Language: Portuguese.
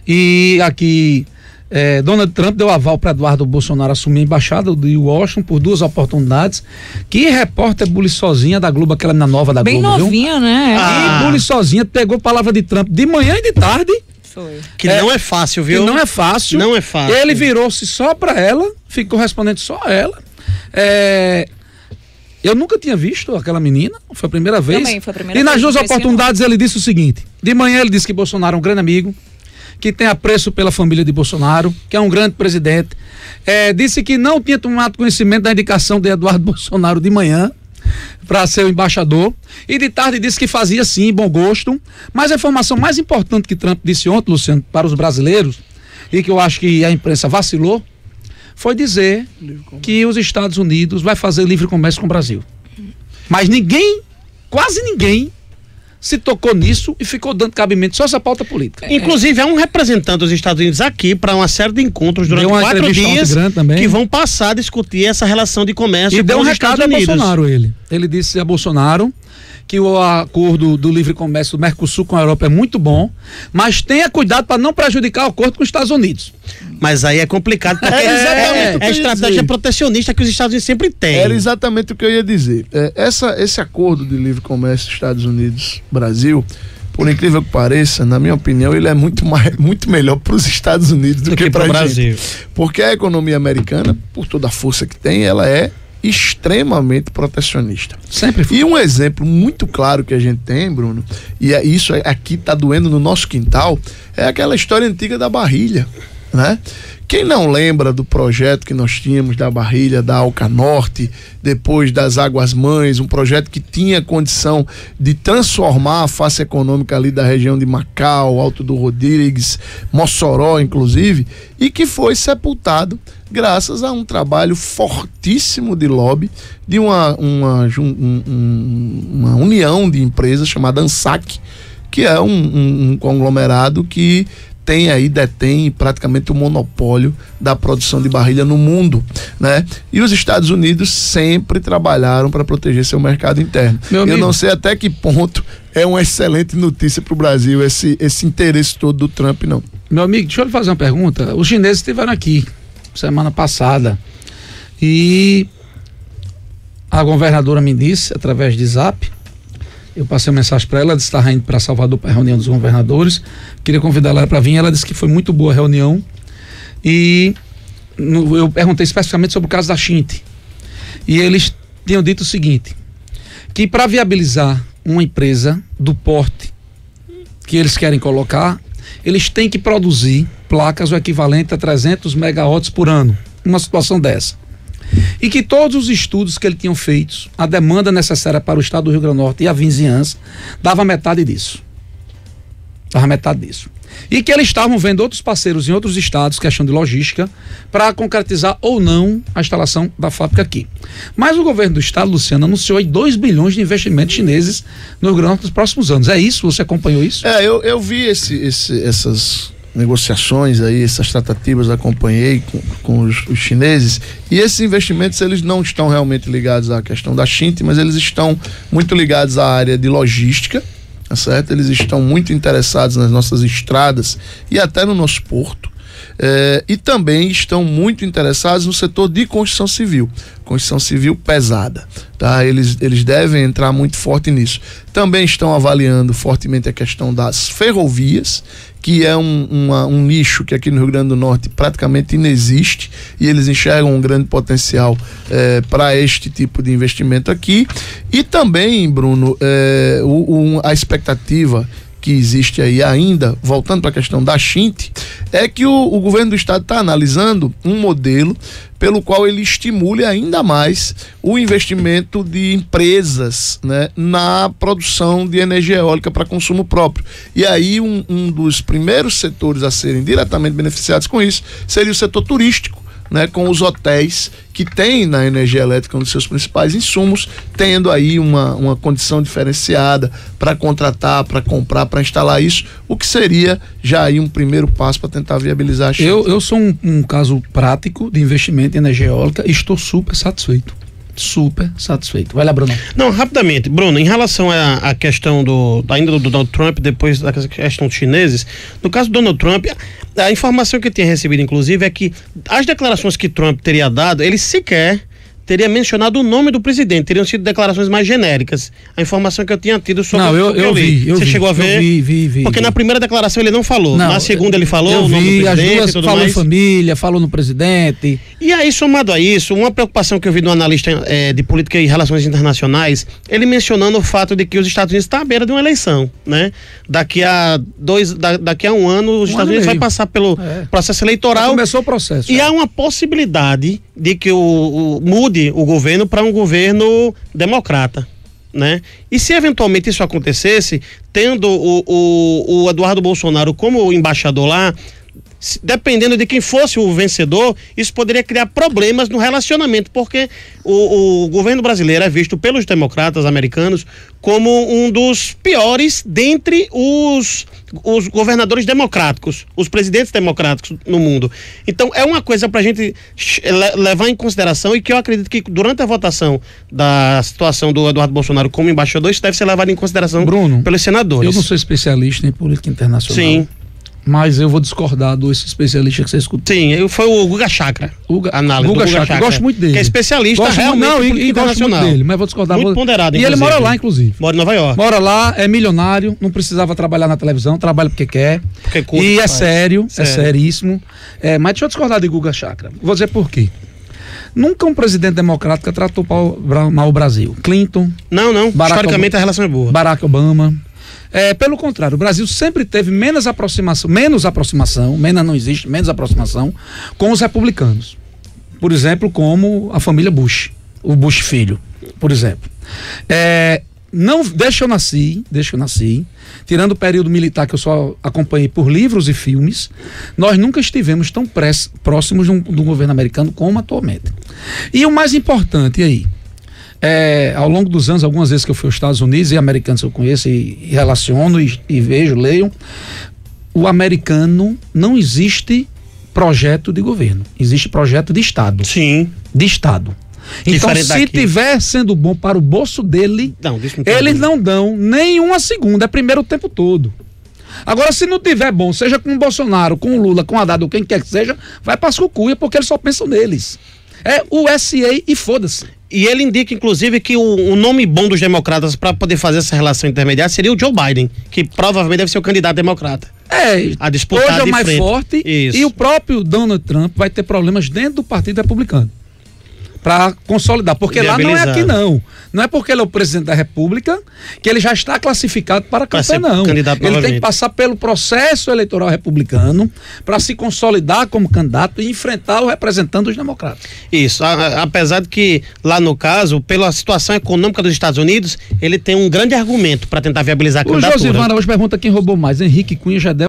E aqui, Donald Trump deu aval para Eduardo Bolsonaro assumir a embaixada de Washington por 2 oportunidades. Que repórter buliçosinha da Globo, aquela menina nova da Bem Globo, novinha, viu? né? E buliçosinha pegou palavra de Trump de manhã e de tarde. Foi. Que não é fácil, viu? Que não é fácil. Não é fácil. Ele virou-se só para ela, ficou respondendo só a ela. Eu nunca tinha visto aquela menina, foi a primeira vez. Também foi a primeira vez. E nas vez, 2 oportunidades ele disse o seguinte: de manhã ele disse que Bolsonaro é um grande amigo, que tem apreço pela família de Bolsonaro, que é um grande presidente. Disse que não tinha tomado conhecimento da indicação de Eduardo Bolsonaro de manhã para ser o embaixador, e de tarde disse que fazia sim, bom gosto. Mas a informação mais importante que Trump disse ontem, Luciano, para os brasileiros, e que eu acho que a imprensa vacilou, foi dizer que os Estados Unidos vai fazer livre comércio com o Brasil. Mas quase ninguém se tocou nisso e ficou dando cabimento só essa pauta política. Inclusive, há um representante dos Estados Unidos aqui para uma série de encontros durante 4 dias que vão passar a discutir essa relação de comércio com os Estados Unidos. E deu um recado a Bolsonaro, ele disse a Bolsonaro que o acordo do livre comércio do Mercosul com a Europa é muito bom, mas tenha cuidado para não prejudicar o acordo com os Estados Unidos. Mas aí é complicado, porque é a estratégia protecionista que os Estados Unidos sempre têm. Era exatamente o que eu ia dizer. Esse acordo de livre comércio Estados Unidos-Brasil, por incrível que pareça, na minha opinião, ele é muito melhor para os Estados Unidos do que para o Brasil. Porque a economia americana, por toda a força que tem, ela é extremamente protecionista. Sempre foi. E um exemplo muito claro que a gente tem, Bruno, e isso aqui tá doendo no nosso quintal, é aquela história antiga da barrilha, né? Quem não lembra do projeto que nós tínhamos da barrilha da Alcanorte, depois das Águas Mães, um projeto que tinha condição de transformar a face econômica ali da região de Macau, Alto do Rodrigues, Mossoró, inclusive, e que foi sepultado graças a um trabalho fortíssimo de lobby de uma união de empresas chamada ANSAC, que é um conglomerado que detém praticamente o monopólio da produção de barrilha no mundo, né? E os Estados Unidos sempre trabalharam para proteger seu mercado interno. Eu não sei até que ponto é uma excelente notícia para o Brasil esse interesse todo do Trump, não. Meu amigo, deixa eu lhe fazer uma pergunta. Os chineses estiveram aqui semana passada e a governadora me disse, através de Zap, eu passei uma mensagem para ela, disse que estava indo para Salvador para a reunião dos governadores, queria convidar ela para vir, ela disse que foi muito boa a reunião e eu perguntei especificamente sobre o caso da Xinte e eles tinham dito o seguinte, que para viabilizar uma empresa do porte que eles querem colocar, eles têm que produzir placas o equivalente a 300 megawatts por ano, uma situação dessa. E que todos os estudos que eles tinham feito, a demanda necessária para o estado do Rio Grande do Norte e a vizinhança, dava metade disso. E que eles estavam vendo outros parceiros em outros estados, questão de logística, para concretizar ou não a instalação da fábrica aqui. Mas o governo do estado, Luciano, anunciou aí 2 bilhões de investimentos chineses no Rio Grande do Norte nos próximos anos. É isso? Você acompanhou isso? Eu vi essas negociações aí, essas tratativas, acompanhei com os chineses, e esses investimentos eles não estão realmente ligados à questão da Xinte, mas eles estão muito ligados à área de logística, tá certo? Eles estão muito interessados nas nossas estradas e até no nosso porto, e também estão muito interessados no setor de construção civil pesada, tá? Eles devem entrar muito forte nisso. Também estão avaliando fortemente a questão das ferrovias, que é um nicho que aqui no Rio Grande do Norte praticamente inexiste, e eles enxergam um grande potencial para este tipo de investimento aqui. E também, Bruno, a expectativa que existe aí ainda, voltando para a questão da Xinte, é que o governo do estado está analisando um modelo pelo qual ele estimule ainda mais o investimento de empresas, né, na produção de energia eólica para consumo próprio. E aí um dos primeiros setores a serem diretamente beneficiados com isso seria o setor turístico, né, com os hotéis que têm na energia elétrica um dos seus principais insumos, tendo aí uma condição diferenciada para contratar, para comprar, para instalar isso, o que seria já aí um primeiro passo para tentar viabilizar a Xinte. Eu sou um caso prático de investimento em energia eólica e estou super satisfeito. super satisfeito. Vai lá, Bruno. Não, rapidamente, Bruno, em relação à questão ainda do Donald Trump, depois da questão dos chineses, no caso do Donald Trump, a informação que eu tinha recebido, inclusive, é que as declarações que Trump teria dado, ele sequer teria mencionado o nome do presidente, teriam sido declarações mais genéricas. A informação que eu tinha tido sobre eu vi. Você chegou a ver? Eu vi. Porque na primeira declaração ele não falou. Na segunda ele falou o nome do presidente. As duas, falou em família, falou no presidente. E aí, somado a isso, uma preocupação que eu vi do analista de política e relações internacionais, ele mencionando o fato de que os Estados Unidos estão à beira de uma eleição, né? Daqui a um ano, os Estados Unidos vai passar pelo processo eleitoral. Já começou o processo. E há uma possibilidade de que mude o governo para um governo democrata, né? E se eventualmente isso acontecesse, tendo o Eduardo Bolsonaro como embaixador lá, dependendo de quem fosse o vencedor, isso poderia criar problemas no relacionamento, porque o governo brasileiro é visto pelos democratas americanos como um dos piores dentre os governadores democráticos, os presidentes democráticos no mundo. Então é uma coisa para a gente levar em consideração, e que eu acredito que durante a votação da situação do Eduardo Bolsonaro como embaixador, isso deve ser levado em consideração, Bruno, pelos senadores. Eu não sou especialista em política internacional. Sim. Mas eu vou discordar desse especialista que você escutou. Sim, foi o Guga Chakra. Guga Chakra. Gosto muito dele. Que é especialista realmente e gosto muito dele, mas vou discordar. Muito ponderado, inclusive. E ele mora lá, inclusive. Mora em Nova York. Mora lá, é milionário, não precisava trabalhar na televisão, trabalha porque quer. E é sério, é seríssimo. Mas deixa eu discordar de Guga Chakra. Vou dizer por quê. Nunca um presidente democrático tratou mal o Brasil. Clinton. Não. Historicamente a relação é boa. Barack Obama. Pelo contrário, o Brasil sempre teve menos aproximação com os republicanos. Por exemplo, como a família Bush, o Bush filho, por exemplo. Desde que eu nasci, tirando o período militar que eu só acompanhei por livros e filmes, nós nunca estivemos tão próximos do governo americano como atualmente. E o mais importante aí, ao longo dos anos, algumas vezes que eu fui aos Estados Unidos, e americanos eu conheço e relaciono e vejo, leio, o americano não existe projeto de governo, existe projeto de Estado. Sim. De Estado. Então, se tiver sendo bom para o bolso dele, eles não dão nenhuma segunda, é primeiro o tempo todo. Agora, se não tiver bom, seja com o Bolsonaro, com o Lula, com o Haddad, ou quem quer que seja, vai para as cucuia, porque eles só pensam neles. É o SA e foda-se. E ele indica, inclusive, que o nome bom dos democratas para poder fazer essa relação intermediária seria o Joe Biden, que provavelmente deve ser o candidato democrata. A disputar hoje é o mais forte. Isso. E o próprio Donald Trump vai ter problemas dentro do Partido Republicano para consolidar, porque lá não é aqui não é porque ele é o presidente da República que ele já está classificado para campanha, não. Ele tem que passar pelo processo eleitoral republicano para se consolidar como candidato e enfrentar o representante dos democratas. Isso, apesar de que lá no caso, pela situação econômica dos Estados Unidos, ele tem um grande argumento para tentar viabilizar a candidatura. O Josivana hoje pergunta quem roubou mais, Henrique Cunha, Gedel